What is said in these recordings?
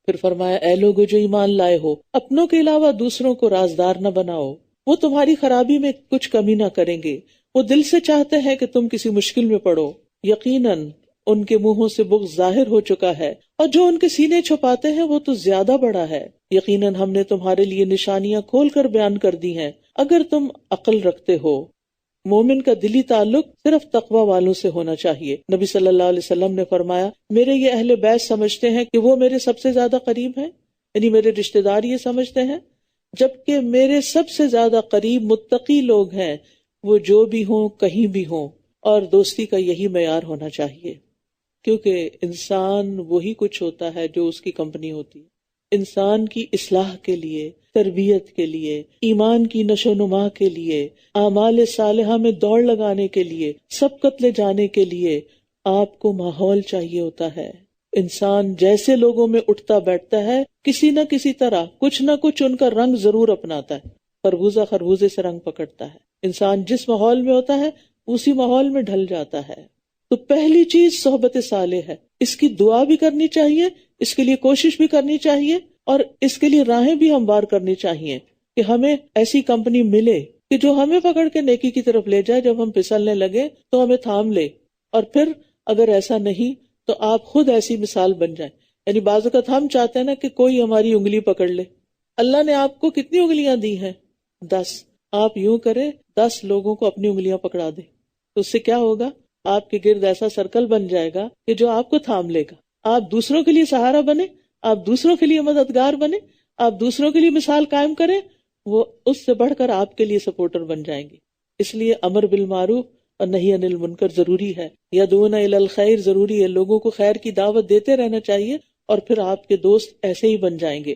پھر فرمایا اے لوگو جو ایمان لائے ہو، اپنوں کے علاوہ دوسروں کو رازدار نہ بناؤ، وہ تمہاری خرابی میں کچھ کمی نہ کریں گے، وہ دل سے چاہتے ہیں کہ تم کسی مشکل میں پڑو، یقیناً ان کے منہوں سے بغض ظاہر ہو چکا ہے، اور جو ان کے سینے چھپاتے ہیں وہ تو زیادہ بڑا ہے، یقیناً ہم نے تمہارے لیے نشانیاں کھول کر بیان کر دی ہیں اگر تم عقل رکھتے ہو۔ مومن کا دلی تعلق صرف تقوی والوں سے ہونا چاہیے۔ نبی صلی اللہ علیہ وسلم نے فرمایا میرے یہ اہل بیت سمجھتے ہیں کہ وہ میرے سب سے زیادہ قریب ہیں، یعنی میرے رشتہ دار یہ سمجھتے ہیں، جبکہ میرے سب سے زیادہ قریب متقی لوگ ہیں، وہ جو بھی ہوں کہیں بھی ہوں، اور دوستی کا یہی معیار ہونا چاہیے، کیونکہ انسان وہی کچھ ہوتا ہے جو اس کی کمپنی ہوتی ہے۔ انسان کی اصلاح کے لیے، تربیت کے لیے، ایمان کی نشو و نما کے لیے، اعمال صالحہ میں دوڑ لگانے کے لیے، سبقت لے جانے کے لیے آپ کو ماحول چاہیے ہوتا ہے۔ انسان جیسے لوگوں میں اٹھتا بیٹھتا ہے، کسی نہ کسی طرح کچھ نہ کچھ ان کا رنگ ضرور اپناتا ہے۔ خربوزہ خربوزے سے رنگ پکڑتا ہے۔ انسان جس ماحول میں ہوتا ہے اسی ماحول میں ڈھل جاتا ہے۔ تو پہلی چیز صحبت صالح ہے، اس کی دعا بھی کرنی چاہیے، اس کے لیے کوشش بھی کرنی چاہیے، اور اس کے لیے راہیں بھی ہموار کرنی چاہیے کہ ہمیں ایسی کمپنی ملے کہ جو ہمیں پکڑ کے نیکی کی طرف لے جائے، جب ہم پھسلنے لگے تو ہمیں تھام لے، اور پھر اگر ایسا نہیں تو آپ خود ایسی مثال بن جائیں۔ یعنی بعض اوقات ہم چاہتے ہیں نا کہ کوئی ہماری انگلی پکڑ لے۔ اللہ نے آپ کو کتنی انگلیاں دی ہیں؟ 10۔ آپ یوں کریں 10 لوگوں کو اپنی انگلیاں پکڑا دیں، تو اس سے کیا ہوگا؟ آپ کے گرد ایسا سرکل بن جائے گا کہ جو آپ کو تھام لے گا۔ آپ دوسروں کے لیے سہارا بنے، آپ دوسروں کے لیے مددگار بنے، آپ دوسروں کے لیے مثال قائم کریں، وہ اس سے بڑھ کر آپ کے لیے سپورٹر بن جائیں گے۔ اس لیے امر بالمعروف اور نہی عن المنکر ضروری ہے، یدعون الی الخیر ضروری ہے، لوگوں کو خیر کی دعوت دیتے رہنا چاہیے، اور پھر آپ کے دوست ایسے ہی بن جائیں گے،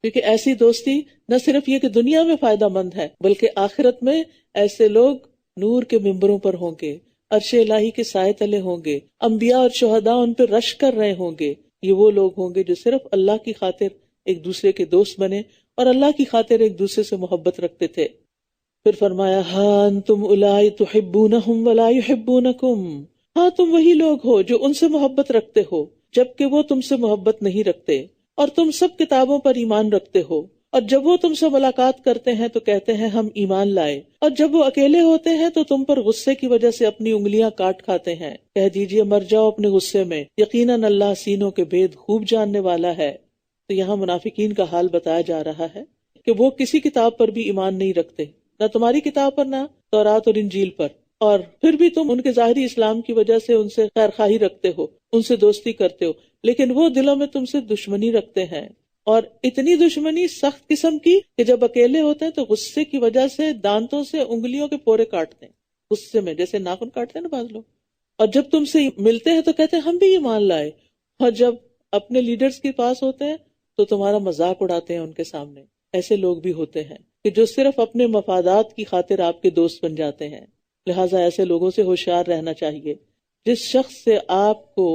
کیونکہ ایسی دوستی نہ صرف یہ کہ دنیا میں فائدہ مند ہے، بلکہ آخرت میں ایسے لوگ نور کے ممبروں پر ہوں گے، عرش الہی کے سائے تلے ہوں گے، انبیاء اور شہداء ان پہ رش کر رہے ہوں گے۔ یہ وہ لوگ ہوں گے جو صرف اللہ کی خاطر ایک دوسرے کے دوست بنے اور اللہ کی خاطر ایک دوسرے سے محبت رکھتے تھے۔ پھر فرمایا ہاں انتم اولائی تحبونہم ولا یحبونکم، ہاں تم وہی لوگ ہو جو ان سے محبت رکھتے ہو جبکہ وہ تم سے محبت نہیں رکھتے، اور تم سب کتابوں پر ایمان رکھتے ہو، اور جب وہ تم سے ملاقات کرتے ہیں تو کہتے ہیں ہم ایمان لائے، اور جب وہ اکیلے ہوتے ہیں تو تم پر غصے کی وجہ سے اپنی انگلیاں کاٹ کھاتے ہیں۔ کہہ دیجئے مر جاؤ اپنے غصے میں، یقیناً اللہ سینوں کے بھید خوب جاننے والا ہے۔ تو یہاں منافقین کا حال بتایا جا رہا ہے کہ وہ کسی کتاب پر بھی ایمان نہیں رکھتے، نہ تمہاری کتاب پر، نہ تورات اور انجیل پر، اور پھر بھی تم ان کے ظاہری اسلام کی وجہ سے ان سے خیر خواہی رکھتے ہو، ان سے دوستی کرتے ہو، لیکن وہ دلوں میں تم سے دشمنی رکھتے ہیں، اور اتنی دشمنی سخت قسم کی کہ جب اکیلے ہوتے ہیں تو غصے کی وجہ سے دانتوں سے انگلیوں کے پورے کاٹتے ہیں، غصے میں جیسے ناخن کاٹتے ہیں نا بعض لوگ، اور جب تم سے ملتے ہیں تو کہتے ہیں ہم بھی ایمان لائے، اور جب اپنے لیڈرز کے پاس ہوتے ہیں تو تمہارا مذاق اڑاتے ہیں ان کے سامنے۔ ایسے لوگ بھی ہوتے ہیں کہ جو صرف اپنے مفادات کی خاطر آپ کے دوست بن جاتے ہیں، لہٰذا ایسے لوگوں سے ہوشیار رہنا چاہیے۔ جس شخص سے آپ کو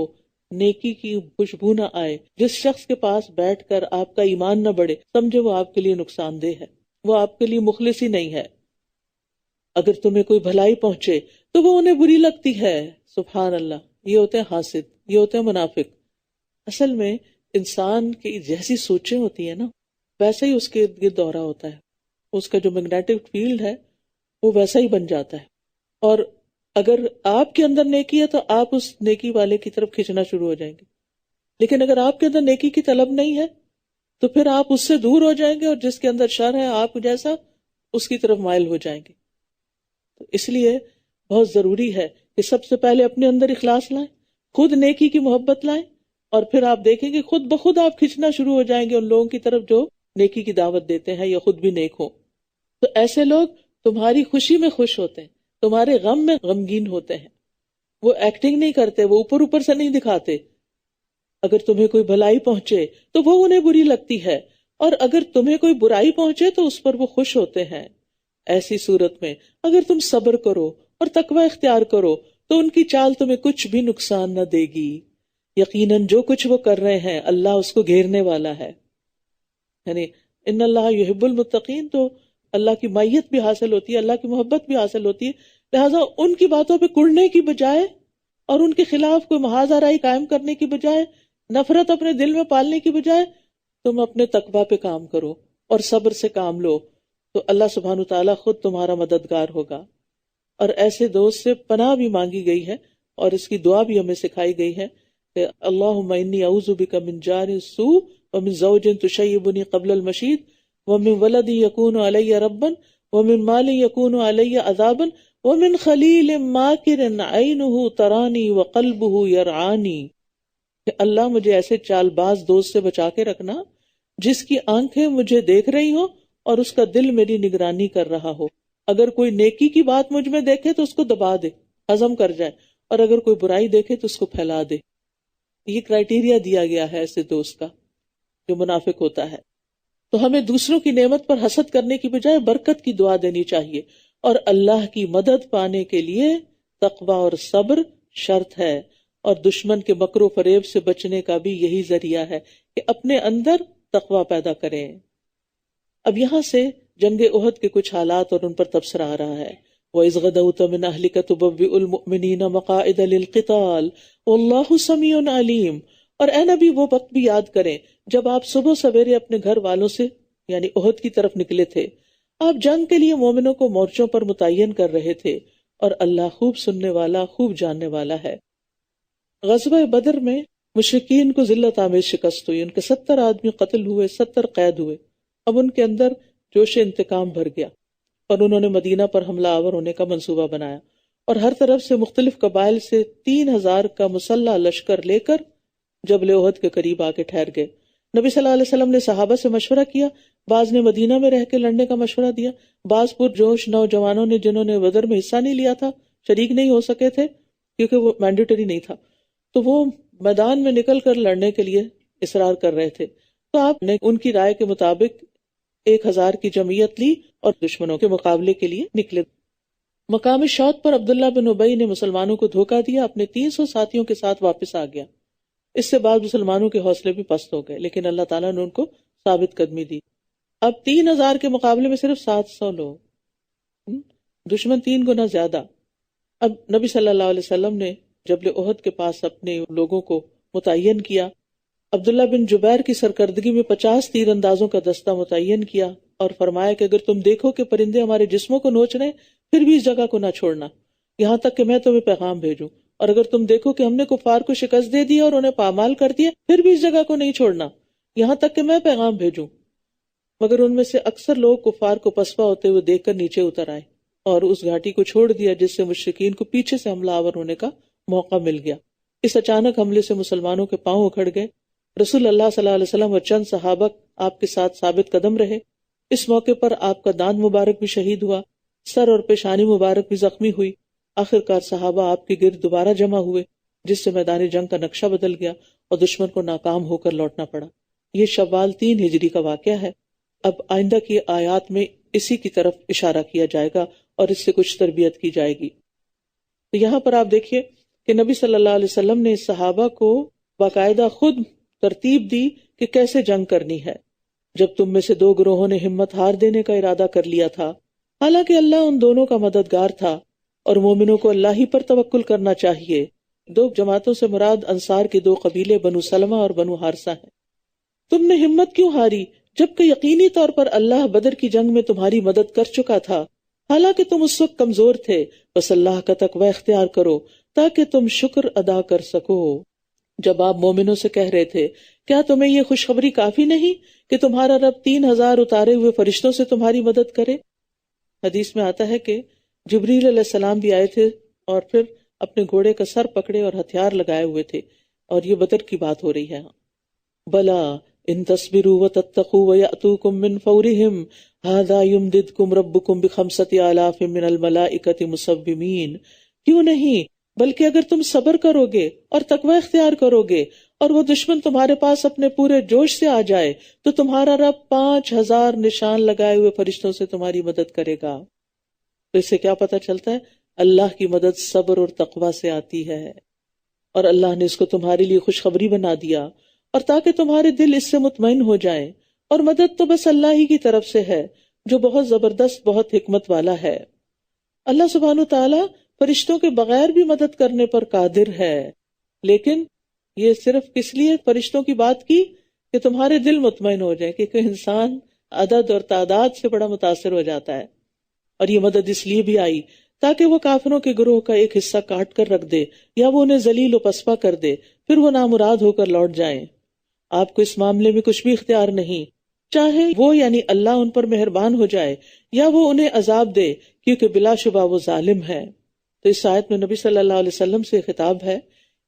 نیکی کی خوشبو نہ آئے، جس شخص کے پاس بیٹھ کر آپ کا ایمان نہ بڑھے، سمجھو وہ آپ کے لیے نقصان دہ ہے، وہ آپ کے لیے مخلص ہی نہیں ہے۔ اگر تمہیں کوئی بھلائی پہنچے تو وہ انہیں بری لگتی ہے، سبحان اللہ، یہ ہوتے ہیں حاسد، یہ ہوتے ہیں منافق۔ اصل میں انسان کی جیسی سوچیں ہوتی ہیں نا، ویسے ہی اس کے ارد گرد دورہ ہوتا ہے، اس کا جو میگنیٹک فیلڈ ہے وہ ویسا ہی بن جاتا ہے، اور اگر آپ کے اندر نیکی ہے تو آپ اس نیکی والے کی طرف کھینچنا شروع ہو جائیں گے، لیکن اگر آپ کے اندر نیکی کی طلب نہیں ہے تو پھر آپ اس سے دور ہو جائیں گے، اور جس کے اندر شر ہے آپ جیسا اس کی طرف مائل ہو جائیں گے۔ تو اس لیے بہت ضروری ہے کہ سب سے پہلے اپنے اندر اخلاص لائیں، خود نیکی کی محبت لائیں، اور پھر آپ دیکھیں گے خود بخود آپ کھنچنا شروع ہو جائیں گے ان لوگوں کی طرف جو نیکی کی دعوت دیتے ہیں یا خود بھی نیک ہو۔ تو ایسے لوگ تمہاری خوشی میں خوش ہوتے ہیں، تمہارے غم میں غمگین ہوتے ہیں، وہ ایکٹنگ نہیں کرتے، وہ اوپر اوپر سے نہیں دکھاتے۔ اگر تمہیں کوئی بھلائی پہنچے تو وہ انہیں بری لگتی ہے، اور اگر تمہیں کوئی برائی پہنچے تو اس پر وہ خوش ہوتے ہیں۔ ایسی صورت میں اگر تم صبر کرو اور تقوی اختیار کرو تو ان کی چال تمہیں کچھ بھی نقصان نہ دے گی، یقیناً جو کچھ وہ کر رہے ہیں اللہ اس کو گھیرنے والا ہے۔ یعنی ان اللہ یحب المتقین، تو اللہ کی معیت بھی حاصل ہوتی ہے، اللہ کی محبت بھی حاصل ہوتی ہے، لہٰذا ان کی باتوں پہ کڑنے کی بجائے اور ان کے خلاف کوئی محاذ آرائی قائم کرنے کی بجائے، نفرت اپنے دل میں پالنے کی بجائے تم اپنے تقوی پہ کام کرو اور صبر سے کام لو تو اللہ سبحانہ تعالیٰ خود تمہارا مددگار ہوگا. اور ایسے دوست سے پناہ بھی مانگی گئی ہے اور اس کی دعا بھی ہمیں سکھائی گئی ہے کہ اللہم انی اعوذ بک من جار السوء ومن زوج تشیبنی قبل المشید ومن ولد یکون علی ربا ومن مال یکون علی عذابا ومن خلیل ماکر عینہ ترانی وقلبہ یرعانی. کہ اللہ مجھے ایسے چال باز دوست سے بچا کے رکھنا جس کی آنکھیں مجھے دیکھ رہی ہوں اور اس کا دل میری نگرانی کر رہا ہو. اگر کوئی نیکی کی بات مجھ میں دیکھے تو اس کو دبا دے، ہضم کر جائے، اور اگر کوئی برائی دیکھے تو اس کو پھیلا دے. یہ کرائیٹیریا دیا گیا ہے ایسے دوست کا جو منافق ہوتا ہے. تو ہمیں دوسروں کی نعمت پر حسد کرنے کی بجائے برکت کی دعا دینی چاہیے، اور اللہ کی مدد پانے کے لیے تقوی اور صبر شرط ہے. اور دشمن کے مکر و فریب سے بچنے کا بھی یہی ذریعہ ہے کہ اپنے اندر تقوی پیدا کریں. اب یہاں سے جنگ احد کے کچھ حالات اور ان پر تبصرہ آ رہا ہے. وَإِذْ غَدَوْتَ مِنْ أَهْلِكَ تُبَوِّئُ الْمُؤْمِنِينَ مَقَاعِدَ لِلْقِتَالِ وَاللَّهُ سَمِيعٌ عَلِيمٌ. اور اے نبی وہ وقت بھی یاد کریں جب آپ صبح سویرے اپنے گھر والوں سے یعنی احد کی طرف نکلے تھے. آپ جنگ کے لیے مومنوں کو مورچوں پر متعین کر رہے تھے، اور اللہ خوب سننے والا خوب جاننے والا ہے. غزوہ بدر میں مشرکین کو ذلت آمیز شکست ہوئی، ان کے 70 آدمی قتل ہوئے، 70 قید ہوئے. اب ان کے اندر جوش انتقام بھر گیا اور انہوں نے مدینہ پر حملہ آور ہونے کا منصوبہ بنایا، اور ہر طرف سے مختلف قبائل سے 3000 کا مسلح لشکر لے کر جبل احد کے قریب آ کے ٹھہر گئے. نبی صلی اللہ علیہ وسلم نے صحابہ سے مشورہ کیا، بعض نے مدینہ میں رہ کے لڑنے کا مشورہ دیا، بعض پرجوش نوجوانوں نے جنہوں نے بدر میں حصہ نہیں لیا تھا، شریک نہیں ہو سکے تھے کیونکہ وہ مینڈیٹری نہیں تھا، تو وہ میدان میں نکل کر لڑنے کے لیے اصرار کر رہے تھے. تو آپ نے ان کی رائے کے مطابق 1000 کی جمعیت لی اور دشمنوں کے مقابلے کے لیے نکلے. مقام شوط پر عبداللہ بن ابی نے مسلمانوں کو دھوکہ دیا، اپنے 300 ساتھیوں کے ساتھ واپس آ گیا. اس سے بعد مسلمانوں کے حوصلے بھی پست ہو گئے، لیکن اللہ تعالیٰ نے ان کو ثابت قدمی دی. اب 3000 کے مقابلے میں صرف 700 لوگ، دشمن 3 گنا زیادہ. اب نبی صلی اللہ علیہ وسلم نے جبل احد کے پاس اپنے لوگوں کو متعین کیا. عبداللہ بن جبیر کی سرکردگی میں 50 تیر اندازوں کا دستہ متعین کیا اور فرمایا کہ اگر تم دیکھو کہ پرندے ہمارے جسموں کو نوچ رہے پھر بھی اس جگہ کو نہ چھوڑنا یہاں تک کہ میں تمہیں پیغام بھیجوں، اور اگر تم دیکھو کہ ہم نے کفار کو شکست دے دی اور انہیں پامال کر دیا پھر بھی اس جگہ کو نہیں چھوڑنا یہاں تک کہ میں پیغام بھیجوں. مگر ان میں سے اکثر لوگ کفار کو پسپا ہوتے ہوئے دیکھ کر نیچے اتر آئے اور اس گھاٹی کو چھوڑ دیا، جس سے مشرکین کو پیچھے سے حملہ آور ہونے کا موقع مل گیا. اس اچانک حملے سے مسلمانوں کے پاؤں اکھڑ گئے. رسول اللہ صلی اللہ علیہ وسلم اور چند صحابہ آپ کے ساتھ ثابت قدم رہے. اس موقع پر آپ کا دانت مبارک بھی شہید ہوا، سر اور پیشانی مبارک بھی زخمی ہوئی. آخرکار صحابہ آپ کے گرد دوبارہ جمع ہوئے، جس سے میدان جنگ کا نقشہ بدل گیا اور دشمن کو ناکام ہو کر لوٹنا پڑا. یہ شوال 3 ہجری کا واقعہ ہے. اب آئندہ کی آیات میں اسی کی طرف اشارہ کیا جائے گا اور اس سے کچھ تربیت کی جائے گی. تو یہاں پر آپ دیکھیے کہ نبی صلی اللہ علیہ وسلم نے صحابہ کو باقاعدہ خود ترتیب دی کہ کیسے جنگ کرنی ہے. جب تم میں سے 2 گروہوں نے ہمت ہار دینے کا ارادہ کر لیا تھا، حالانکہ اللہ ان دونوں کا مددگار تھا اور مومنوں کو اللہ ہی پر توکل کرنا چاہیے. 2 جماعتوں سے مراد انصار کے 2 قبیلے بنو سلمہ اور بنو حارثہ ہیں. تم نے ہمت کیوں ہاری جبکہ یقینی طور پر اللہ بدر کی جنگ میں تمہاری مدد کر چکا تھا، حالانکہ تم اس وقت کمزور تھے. بس اللہ کا تقوی اختیار کرو تاکہ تم شکر ادا کر سکو. جب آپ مومنوں سے کہہ رہے تھے کیا تمہیں یہ خوشخبری کافی نہیں کہ تمہارا رب 3000 اتارے ہوئے فرشتوں سے تمہاری مدد کرے. حدیث میں آتا ہے کہ جبریل علیہ السلام بھی آئے تھے اور پھر اپنے گھوڑے کا سر پکڑے اور ہتھیار لگائے ہوئے تھے، اور یہ بدر کی بات ہو رہی ہے. بلا ان تصبروا وتتقوا ويأتوكم من فورهم هذا يمددكم ربكم ب5,000 من الملائكة مسومين. کیوں نہیں، بلکہ اگر تم صبر کرو گے اور تقوی اختیار کرو گے اور وہ دشمن تمہارے پاس اپنے پورے جوش سے آ جائے تو تمہارا رب 5,000 نشان لگائے ہوئے فرشتوں سے تمہاری مدد کرے گا. تو اس سے کیا پتہ چلتا ہے؟ اللہ کی مدد صبر اور تقوی سے آتی ہے، اور اللہ نے اس کو تمہارے لیے خوشخبری بنا دیا، اور تاکہ تمہارے دل اس سے مطمئن ہو جائیں. اور مدد تو بس اللہ ہی کی طرف سے ہے جو بہت زبردست، بہت حکمت والا ہے. اللہ سبحانہ تعالیٰ فرشتوں کے بغیر بھی مدد کرنے پر قادر ہے، لیکن یہ صرف کس لیے فرشتوں کی بات کی کہ تمہارے دل مطمئن ہو جائے کہ کوئی انسان عدد اور تعداد سے بڑا متاثر ہو جاتا ہے. اور یہ مدد اس لیے بھی آئی تاکہ وہ کافروں کے گروہ کا ایک حصہ کاٹ کر رکھ دے یا وہ انہیں ذلیل و پسپا کر دے، پھر وہ نامراد ہو کر لوٹ جائیں. آپ کو اس معاملے میں کچھ بھی اختیار نہیں، چاہے وہ یعنی اللہ ان پر مہربان ہو جائے یا وہ انہیں عذاب دے، کیونکہ بلا شبہ وہ ظالم ہے. تو اس آیت میں نبی صلی اللہ علیہ وسلم سے خطاب ہے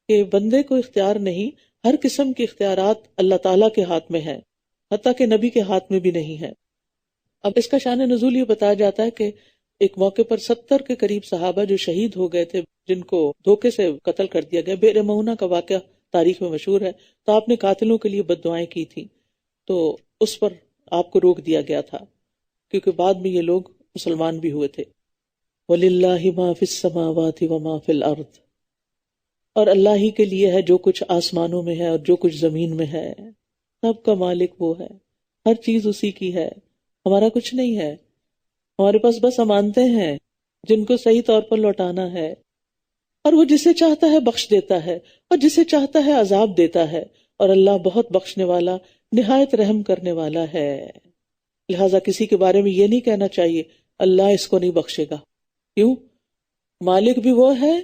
کہ بندے کو اختیار نہیں، ہر قسم کے اختیارات اللہ تعالیٰ کے ہاتھ میں ہیں، حتیٰ کہ نبی کے ہاتھ میں بھی نہیں ہے. اب اس کا شان نزول یہ بتایا جاتا ہے کہ ایک موقع پر 70 کے قریب صحابہ جو شہید ہو گئے تھے، جن کو دھوکے سے قتل کر دیا گیا، بئر مونا کا واقعہ تاریخ میں مشہور ہے. تو آپ نے قاتلوں کے لیے بد دعائیں کی تھیں، تو اس پر آپ کو روک دیا گیا تھا، کیونکہ بعد میں یہ لوگ مسلمان بھی ہوئے تھے. وَلِلَّهِ مَا فِي السَّمَاوَاتِ وَمَا فِي الْأَرْضِ، اور اللہ ہی کے لیے ہے جو کچھ آسمانوں میں ہے اور جو کچھ زمین میں ہے. سب کا مالک وہ ہے، ہر چیز اسی کی ہے، ہمارا کچھ نہیں ہے. ہمارے پاس بس امانتیں ہیں جن کو صحیح طور پر لوٹانا ہے، اور وہ جسے چاہتا ہے بخش دیتا ہے اور جسے چاہتا ہے عذاب دیتا ہے، اور اللہ بہت بخشنے والا نہایت رحم کرنے والا ہے. لہٰذا کسی کے بارے میں یہ نہیں کہنا چاہیے اللہ اس کو نہیں بخشے گا. کیوں؟ مالک بھی وہ ہے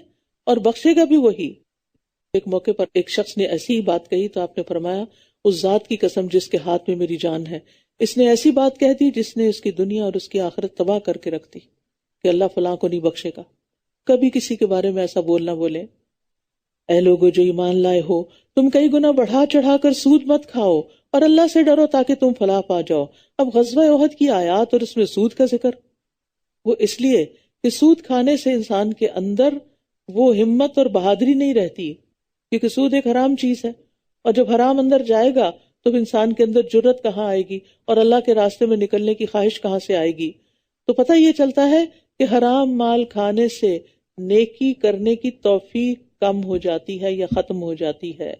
اور بخشے گا بھی وہی. ایک موقع پر ایک شخص نے ایسی ہی بات کہی تو آپ نے فرمایا اس ذات کی قسم جس کے ہاتھ میں میری جان ہے، اس نے ایسی بات کہہ دی جس نے اس کی دنیا اور اس کی آخرت تباہ کر کے رکھ دی، کہ اللہ فلاں کو نہیں بخشے گا. کبھی کسی کے بارے میں ایسا بولنا بولے. اے لوگو جو ایمان لائے ہو، تم کئی گنا بڑھا چڑھا کر سود مت کھاؤ اور اللہ سے ڈرو تاکہ تم فلاح پا جاؤ. اب غزوہ احد کی آیات اور اس میں سود کا ذکر، وہ اس لیے کہ سود کھانے سے انسان کے اندر وہ ہمت اور بہادری نہیں رہتی، کیونکہ سود ایک حرام چیز ہے، اور جب حرام اندر جائے گا تو انسان کے اندر جرت کہاں آئے گی اور اللہ کے راستے میں نکلنے کی خواہش کہاں سے آئے گی. تو پتہ یہ چلتا ہے کہ حرام مال کھانے سے نیکی کرنے کی توفیق کم ہو جاتی ہے یا ختم ہو جاتی ہے.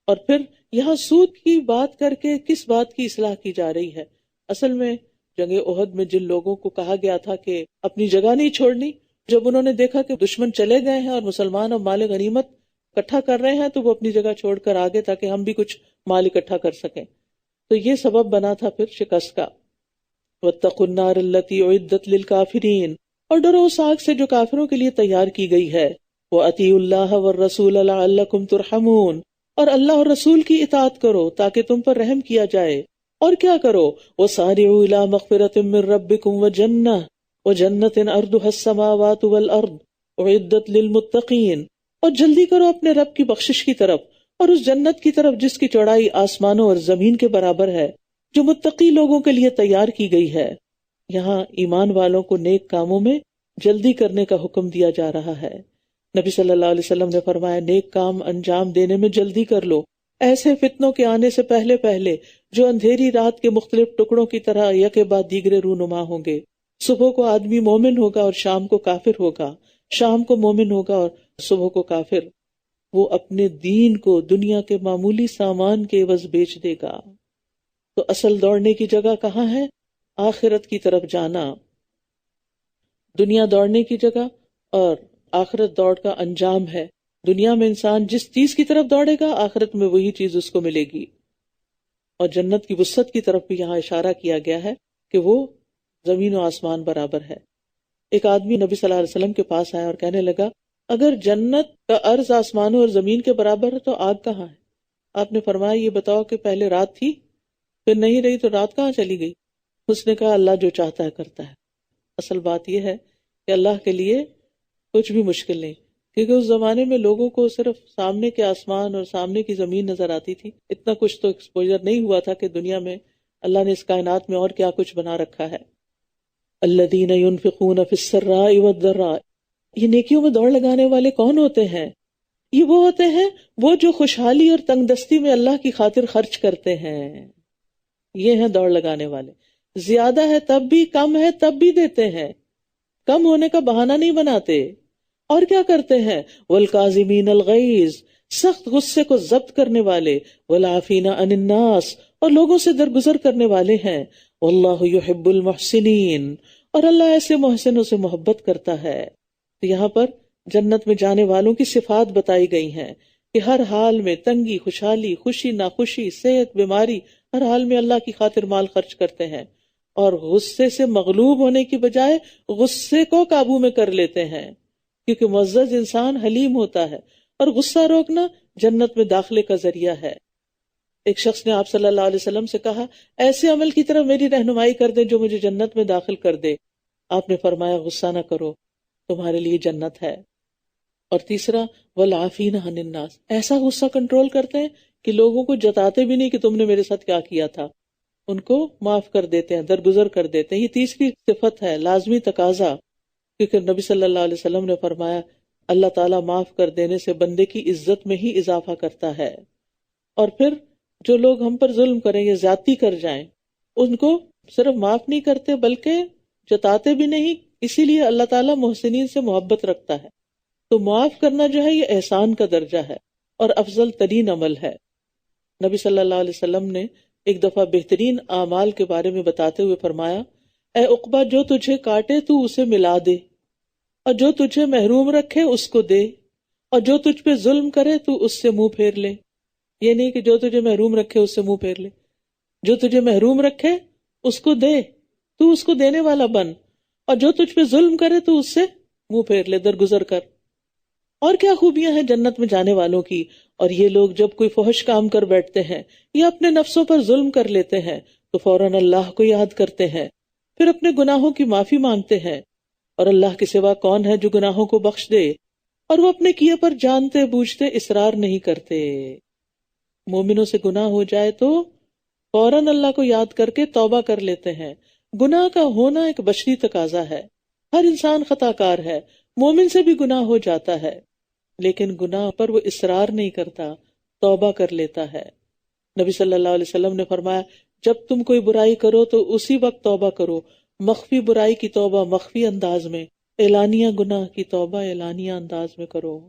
اور پھر یہاں سود کی بات کر کے کس بات کی اصلاح کی جا رہی ہے؟ اصل میں جنگ احد میں جن لوگوں کو کہا گیا تھا کہ اپنی جگہ نہیں چھوڑنی، جب انہوں نے دیکھا کہ دشمن چلے گئے ہیں اور مسلمان اب مال غنیمت اکٹھا کر رہے ہیں، تو وہ اپنی جگہ چھوڑ کر آگے تاکہ ہم بھی کچھ مال اکٹھا کر سکیں. تو یہ سبب بنا تھا پھر شکست کا. وَاتَّقُوا النَّارَ الَّتِي أُعِدَّتْ لِلْكَافِرِينَ، اور ڈرو اس آگ سے جو کافروں کے لیے تیار کی گئی ہے. وَأَطِيعُوا اللَّهَ وَالرَّسُولَ لَعَلَّكُمْ تُرْحَمُونَ، اور اللہ اور رسول کی اطاعت کرو تاکہ تم پر رحم کیا جائے. اور کیا کرو؟ وَسَارِعُوا إِلَىٰ مَغْفِرَةٍ مِّن رَّبِّكُمْ وَجَنَّةٍ عَرْضُهَا السَّمَاوَاتُ وَالْأَرْضُ أُعِدَّتْ لِلْمُتَّقِينَ، اور جلدی کرو اپنے رب کی بخشش کی طرف اور اس جنت کی طرف جس کی چوڑائی آسمانوں اور زمین کے برابر ہے، جو متقی لوگوں کے لیے تیار کی گئی ہے. یہاں ایمان والوں کو نیک کاموں میں جلدی کرنے کا حکم دیا جا رہا ہے. نبی صلی اللہ علیہ وسلم نے فرمایا نیک کام انجام دینے میں جلدی کر لو، ایسے فتنوں کے آنے سے پہلے پہلے جو اندھیری رات کے مختلف ٹکڑوں کی طرح یکے بعد دیگرے رونما ہوں گے. صبح کو آدمی مومن ہوگا اور شام کو کافر ہوگا، شام کو مومن ہوگا اور صبح کو کافر. وہ اپنے دین کو دنیا کے معمولی سامان کے عوض بیچ دے گا. تو اصل دوڑنے کی جگہ کہاں ہے؟ آخرت کی طرف جانا. دنیا دوڑنے کی جگہ اور آخرت دوڑ کا انجام ہے. دنیا میں انسان جس چیز کی طرف دوڑے گا آخرت میں وہی چیز اس کو ملے گی. اور جنت کی وسعت کی طرف بھی یہاں اشارہ کیا گیا ہے کہ وہ زمین و آسمان برابر ہے. ایک آدمی نبی صلی اللہ علیہ وسلم کے پاس آیا اور کہنے لگا اگر جنت کا عرض آسمانوں اور زمین کے برابر ہے تو آگ کہاں ہے؟ آپ نے فرمایا یہ بتاؤ کہ پہلے رات تھی پھر نہیں رہی تو رات کہاں چلی گئی؟ اس نے کہا اللہ جو چاہتا ہے کرتا ہے. اصل بات یہ ہے کہ اللہ کے لیے کچھ بھی مشکل نہیں، کیونکہ اس زمانے میں لوگوں کو صرف سامنے کے آسمان اور سامنے کی زمین نظر آتی تھی. اتنا کچھ تو ایکسپوجر نہیں ہوا تھا کہ دنیا میں اللہ نے اس کائنات میں اور کیا کچھ بنا رکھا ہے. الذین ينفقون فی السراء والضراء، یہ نیکیوں میں دوڑ لگانے والے کون ہوتے ہیں؟ یہ وہ ہوتے ہیں وہ جو خوشحالی اور تنگ دستی میں اللہ کی خاطر خرچ کرتے ہیں. یہ ہیں دوڑ لگانے والے. زیادہ ہے تب بھی، کم ہے تب بھی دیتے ہیں، کم ہونے کا بہانہ نہیں بناتے. اور کیا کرتے ہیں؟ والکاظمین الغیظ، سخت غصے کو ضبط کرنے والے. والعافین عن الناس، اور لوگوں سے درگزر کرنے والے ہیں. واللہ یحب المحسنین، اور اللہ ایسے محسنوں سے محبت کرتا ہے. تو یہاں پر جنت میں جانے والوں کی صفات بتائی گئی ہیں کہ ہر حال میں تنگی خوشحالی، خوشی ناخوشی، صحت بیماری، ہر حال میں اللہ کی خاطر مال خرچ کرتے ہیں، اور غصے سے مغلوب ہونے کی بجائے غصے کو قابو میں کر لیتے ہیں، کیونکہ معزز انسان حلیم ہوتا ہے، اور غصہ روکنا جنت میں داخلے کا ذریعہ ہے۔ ایک شخص نے آپ صلی اللہ علیہ وسلم سے کہا، ایسے عمل کی طرف میری رہنمائی کر دیں جو مجھے جنت میں داخل کر دے۔ آپ نے فرمایا، غصہ نہ کرو، تمہارے لیے جنت ہے۔ اور تیسرا، والعافین عن الناس، ایسا غصہ کنٹرول کرتے ہیں کہ لوگوں کو جتاتے بھی نہیں کہ تم نے میرے ساتھ کیا کیا تھا، ان کو معاف کر دیتے ہیں، درگزر کر دیتے ہیں۔ یہ تیسری صفت ہے، لازمی تقاضا، کیونکہ نبی صلی اللہ علیہ وسلم نے فرمایا اللہ تعالیٰ معاف کر دینے سے بندے کی عزت میں ہی اضافہ کرتا ہے۔ اور پھر جو لوگ ہم پر ظلم کریں یا زیادتی کر جائیں، ان کو صرف معاف نہیں کرتے بلکہ جتاتے بھی نہیں، اسی لیے اللہ تعالیٰ محسنین سے محبت رکھتا ہے۔ تو معاف کرنا جو ہے یہ احسان کا درجہ ہے اور افضل ترین عمل ہے۔ نبی صلی اللہ علیہ وسلم نے ایک دفعہ بہترین اعمال کے بارے میں بتاتے ہوئے فرمایا، اے عقبہ، جو تجھے کاٹے تو اسے ملا دے، اور جو تجھے محروم رکھے اس کو دے، اور جو تجھ پہ ظلم کرے تو اس سے منہ پھیر لے۔ یہ نہیں کہ جو تجھے محروم رکھے اس سے منہ پھیر لے، جو تجھے محروم رکھے اس کو دے، تو اس کو دینے والا بن، اور جو تجھ پہ ظلم کرے تو اس سے منہ پھیر لے، درگزر کر۔ اور کیا خوبیاں ہیں جنت میں جانے والوں کی۔ اور یہ لوگ جب کوئی فحش کام کر بیٹھتے ہیں یا اپنے نفسوں پر ظلم کر لیتے ہیں تو فوراً اللہ کو یاد کرتے ہیں، پھر اپنے گناہوں کی معافی مانگتے ہیں، اور اللہ کے سوا کون ہے جو گناہوں کو بخش دے، اور وہ اپنے کیے پر جانتے بوجھتے اصرار نہیں کرتے۔ مومنوں سے گناہ ہو جائے تو فوراً اللہ کو یاد کر کے توبہ کر لیتے ہیں۔ گناہ کا ہونا ایک بشری تقاضا ہے، ہر انسان خطا کار ہے، مومن سے بھی گناہ ہو جاتا ہے، لیکن گناہ پر وہ اصرار نہیں کرتا، توبہ کر لیتا ہے۔ نبی صلی اللہ علیہ وسلم نے فرمایا، جب تم کوئی برائی کرو تو اسی وقت توبہ کرو، مخفی برائی کی توبہ مخفی انداز میں، اعلانیہ گناہ کی توبہ اعلانیہ انداز میں کرو۔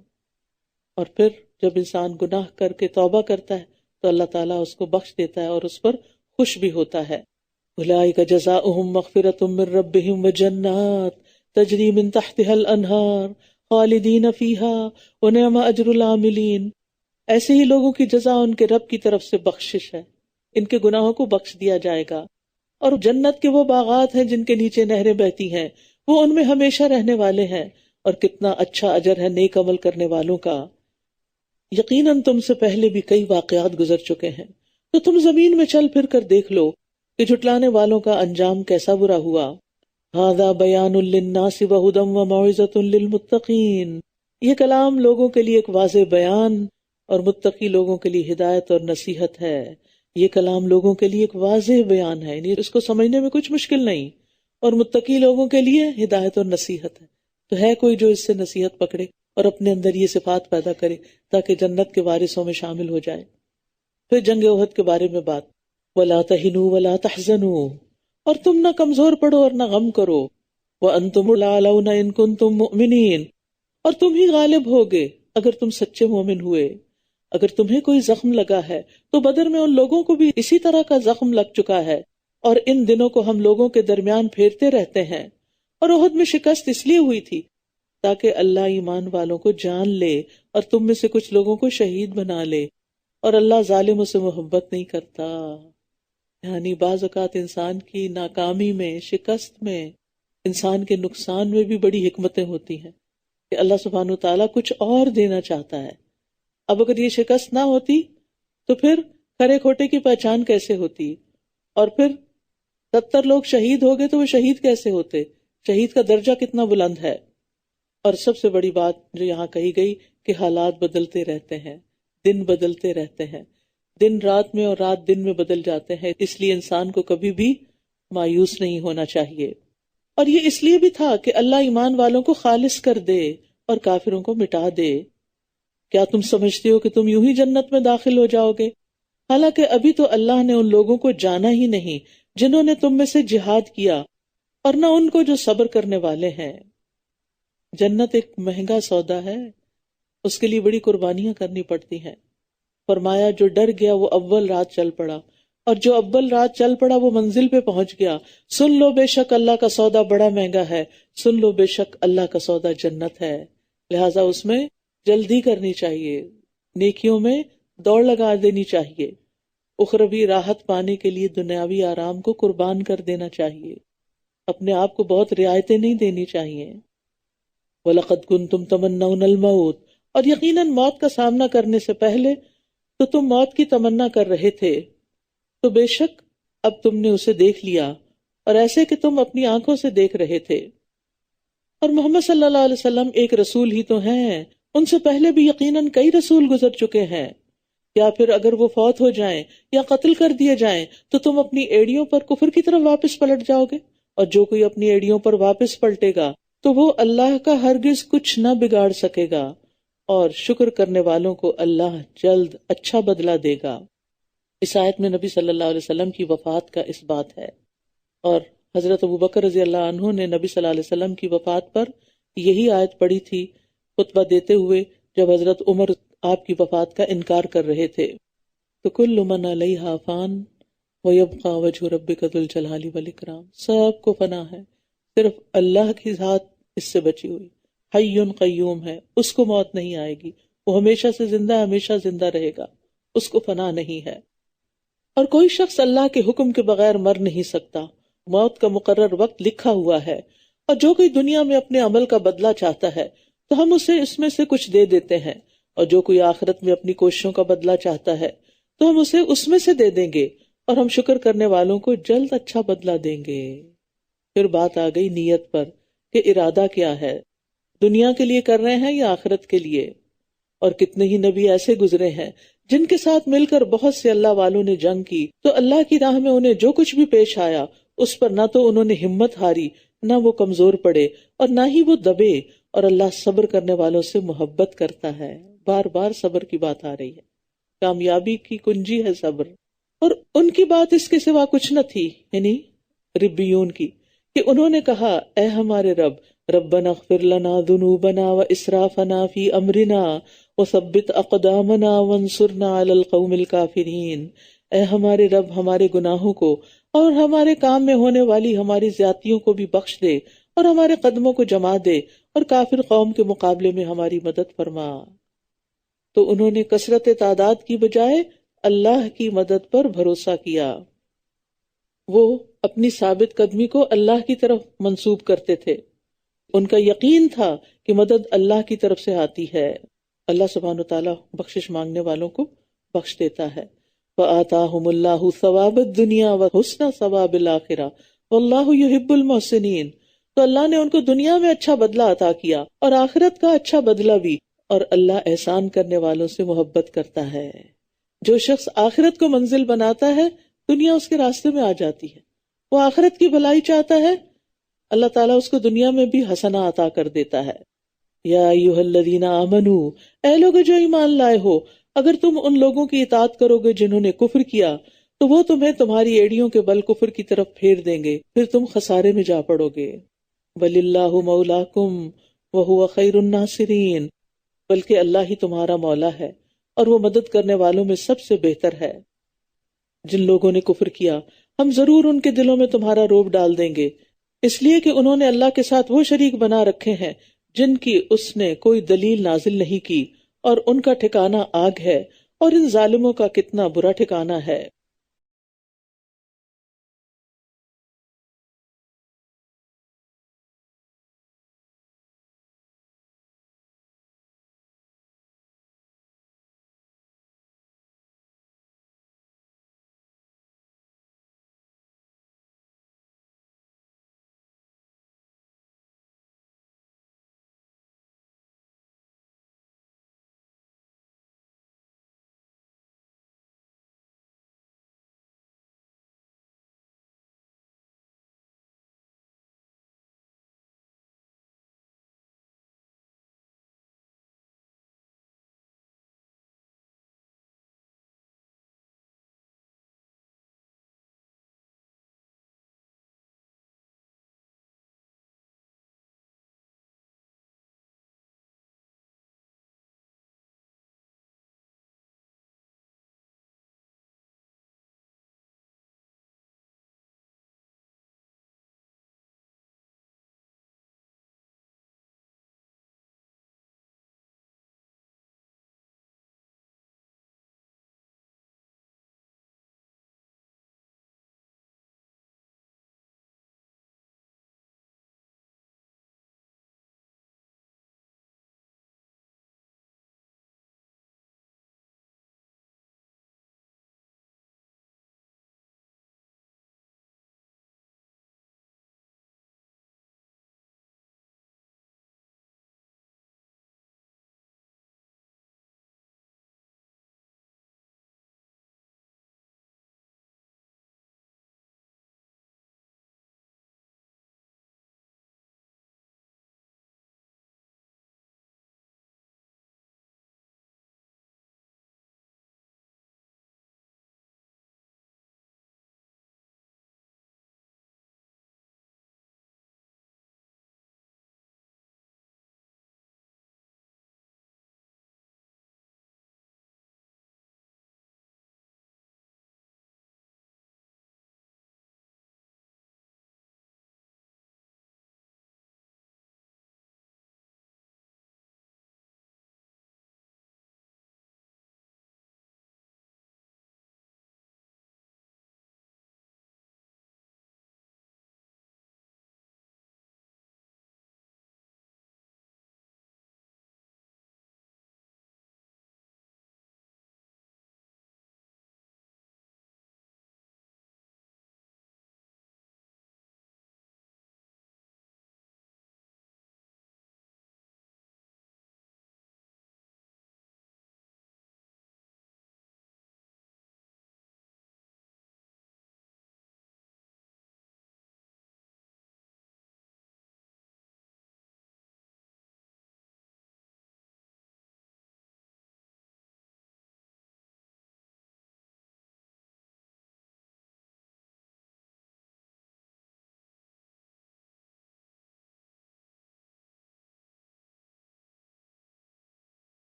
اور پھر جب انسان گناہ کر کے توبہ کرتا ہے تو اللہ تعالیٰ اس کو بخش دیتا ہے اور اس پر خوش بھی ہوتا ہے۔ اولئک جزاؤہم مغفرۃ من ربہم وجنات تجری من تحتها الانہار خالدین فیہا ونعم اجر العاملین۔ ایسے ہی لوگوں کی جزا ان کے رب کی طرف سے بخشش ہے، ان کے گناہوں کو بخش دیا جائے گا، اور جنت کے وہ باغات ہیں جن کے نیچے نہریں بہتی ہیں، وہ ان میں ہمیشہ رہنے والے ہیں، اور کتنا اچھا اجر ہے نیک عمل کرنے والوں کا۔ یقیناً تم سے پہلے بھی کئی واقعات گزر چکے ہیں، تو تم زمین میں چل پھر کر دیکھ لو کہ جھٹلانے والوں کا انجام کیسا برا ہوا۔ ھذا بیان للناس وہدی وموعظۃ للمتقین، یہ کلام لوگوں کے لیے ایک واضح بیان اور متقی لوگوں کے لیے ہدایت اور نصیحت ہے۔ یہ کلام لوگوں کے لیے ایک واضح بیان ہے، یعنی اس کو سمجھنے میں کچھ مشکل نہیں، اور متقی لوگوں کے لیے ہدایت اور نصیحت ہے۔ تو ہے کوئی جو اس سے نصیحت پکڑے اور اپنے اندر یہ صفات پیدا کرے تاکہ جنت کے وارثوں میں شامل ہو جائے۔ پھر جنگ احد کے بارے میں بات، وَلَا تَهِنُوا وَلَا تَحْزَنُوا، اور تم نہ کمزور پڑو اور نہ غم کرو، وَأَنْتُمُ الْأَعْلَوْنَ إِن كُنتُم مُؤْمِنِينَ، اور تم ہی غالب ہوگے اگر تم سچے مومن ہوئے۔ اگر تمہیں کوئی زخم لگا ہے تو بدر میں ان لوگوں کو بھی اسی طرح کا زخم لگ چکا ہے، اور ان دنوں کو ہم لوگوں کے درمیان پھیرتے رہتے ہیں۔ اور احد میں شکست اس لیے ہوئی تھی تاکہ اللہ ایمان والوں کو جان لے اور تم میں سے کچھ لوگوں کو شہید بنا لے، اور اللہ ظالموں سے محبت نہیں کرتا۔ یعنی بعض اوقات انسان کی ناکامی میں، شکست میں، انسان کے نقصان میں بھی بڑی حکمتیں ہوتی ہیں کہ اللہ سبحانہ وتعالیٰ کچھ اور دینا چاہتا ہے۔ اب اگر یہ شکست نہ ہوتی تو پھر کھرے کھوٹے کی پہچان کیسے ہوتی؟ اور پھر 70 لوگ شہید ہو گئے تو وہ شہید کیسے ہوتے؟ شہید کا درجہ کتنا بلند ہے۔ اور سب سے بڑی بات جو یہاں کہی گئی کہ حالات بدلتے رہتے ہیں، دن بدلتے رہتے ہیں، دن رات میں اور رات دن میں بدل جاتے ہیں، اس لیے انسان کو کبھی بھی مایوس نہیں ہونا چاہیے۔ اور یہ اس لیے بھی تھا کہ اللہ ایمان والوں کو خالص کر دے اور کافروں کو مٹا دے۔ کیا تم سمجھتے ہو کہ تم یوں ہی جنت میں داخل ہو جاؤ گے؟ حالانکہ ابھی تو اللہ نے ان لوگوں کو جانا ہی نہیں جنہوں نے تم میں سے جہاد کیا، اور نہ ان کو جو صبر کرنے والے ہیں۔ جنت ایک مہنگا سودا ہے، اس کے لیے بڑی قربانیاں کرنی پڑتی ہیں۔ فرمایا جو ڈر گیا وہ اول رات چل پڑا، اور جو اول رات چل پڑا وہ منزل پہ پہنچ گیا۔ سن لو بے شک اللہ کا سودا بڑا مہنگا ہے، سن لو بے شک اللہ کا سودا جنت ہے، لہٰذا اس میں جلدی کرنی چاہیے، نیکیوں میں دوڑ لگا دینی چاہیے، اخروی راحت پانے کے لیے دنیاوی آرام کو قربان کر دینا چاہیے، اپنے آپ کو بہت رعایتیں نہیں دینی چاہیے۔ وَلَقَدْ كُنْتُمْ تَمَنَّوْنَ الْمَوْتَ، اور یقیناً موت کا سامنا کرنے سے پہلے تو تم موت کی تمنا کر رہے تھے، تو بے شک اب تم نے اسے دیکھ لیا، اور ایسے کہ تم اپنی آنکھوں سے دیکھ رہے تھے۔ اور محمد صلی اللہ علیہ وسلم ایک رسول ہی تو ہیں، ان سے پہلے بھی یقیناً کئی رسول گزر چکے ہیں، یا پھر اگر وہ فوت ہو جائیں یا قتل کر دیے جائیں تو تم اپنی ایڑیوں پر کفر کی طرف واپس پلٹ جاؤ گے، اور جو کوئی اپنی ایڑیوں پر واپس پلٹے گا تو وہ اللہ کا ہرگز کچھ نہ بگاڑ سکے گا، اور شکر کرنے والوں کو اللہ جلد اچھا بدلہ دے گا۔ اس آیت میں نبی صلی اللہ علیہ وسلم کی وفات کا اس بات ہے، اور حضرت ابوبکر رضی اللہ عنہ نے نبی صلی اللہ علیہ وسلم کی وفات پر یہی آیت پڑھی تھی خطبہ دیتے ہوئے، جب حضرت عمر آپ کی وفات کا انکار کر رہے تھے۔ تو کل من علیہا فان ویبقى وجہ ربک ذو الجلال والاکرام، سب کو فنا ہے، صرف اللہ کی ذات اس سے بچی ہوئی، حی قیوم ہے، اس کو موت نہیں آئے گی، وہ ہمیشہ سے زندہ ہمیشہ زندہ رہے گا، اس کو فنا نہیں ہے۔ اور کوئی شخص اللہ کے حکم کے بغیر مر نہیں سکتا، موت کا مقرر وقت لکھا ہوا ہے، اور جو کوئی دنیا میں اپنے عمل کا بدلہ چاہتا ہے تو ہم اسے اس میں سے کچھ دے دیتے ہیں، اور جو کوئی آخرت میں اپنی کوششوں کا بدلہ چاہتا ہے تو ہم اسے اس میں سے دے دیں گے، اور ہم شکر کرنے والوں کو جلد اچھا بدلہ دیں گے۔ پھر بات آ گئی نیت پر کہ ارادہ کیا ہے، دنیا کے لیے کر رہے ہیں یا آخرت کے لیے۔ اور کتنے ہی نبی ایسے گزرے ہیں جن کے ساتھ مل کر بہت سے اللہ والوں نے جنگ کی، تو اللہ کی راہ میں انہیں جو کچھ بھی پیش آیا اس پر نہ تو انہوں نے ہمت ہاری، نہ وہ کمزور پڑے، اور نہ ہی وہ دبے، اور اللہ صبر کرنے والوں سے محبت کرتا ہے۔ بار بار صبر کی بات آ رہی ہے، کامیابی کی کنجی ہے صبر۔ اور ان کی بات اس کے سوا کچھ نہ تھی، یعنی ربیون کی، کہ انہوں نے کہا اے ہمارے رب، ربنا اغفر لنا ذنوبنا واسرافنا فی امرنا وثبت اقدامنا وانصرنا علی القوم الکافرین، اے ہمارے رب ہمارے گناہوں کو اور ہمارے کام میں ہونے والی ہماری زیادتیوں کو بھی بخش دے، اور ہمارے قدموں کو جما دے، اور کافر قوم کے مقابلے میں ہماری مدد فرما۔ تو انہوں نے کثرت تعداد کی بجائے اللہ کی مدد پر بھروسہ کیا، وہ اپنی ثابت قدمی کو اللہ کی طرف منسوب کرتے تھے، ان کا یقین تھا کہ مدد اللہ کی طرف سے آتی ہے۔ اللہ سبحانہ وتعالیٰ بخشش مانگنے والوں کو بخش دیتا ہے۔ وَآتَاهُمُ اللَّهُ ثَوَابَ الدُّنْيَا وَحُسْنَ ثَوَابِ الْآخِرَةِ وَاللَّهُ يُحِبُّ الْمُحْسِنِينَ، تو اللہ نے ان کو دنیا میں اچھا بدلہ عطا کیا اور آخرت کا اچھا بدلہ بھی، اور اللہ احسان کرنے والوں سے محبت کرتا ہے۔ جو شخص آخرت کو منزل بناتا ہے دنیا اس کے راستے میں آ جاتی ہے، وہ آخرت کی بھلائی چاہتا ہے اللہ تعالیٰ اس کو دنیا میں بھی حسنہ عطا کر دیتا ہے۔ یا ایھا الذین آمنوا، اے لوگ جو ایمان لائے ہو، اگر تم ان لوگوں کی اطاعت کرو گے جنہوں نے کفر کیا تو وہ تمہیں تمہاری ایڑیوں کے بل کفر کی طرف پھیر دیں گے، پھر تم خسارے میں جا پڑو گے۔ وَلِلَّهُ مَوْلَاكُمْ وَهُوَ خَيْرُ النَّاصِرِينَ، بلکہ اللہ ہی تمہارا مولا ہے اور وہ مدد کرنے والوں میں سب سے بہتر ہے۔ جن لوگوں نے کفر کیا ہم ضرور ان کے دلوں میں تمہارا روب ڈال دیں گے، اس لیے کہ انہوں نے اللہ کے ساتھ وہ شریک بنا رکھے ہیں جن کی اس نے کوئی دلیل نازل نہیں کی، اور ان کا ٹھکانہ آگ ہے، اور ان ظالموں کا کتنا برا ٹھکانہ ہے۔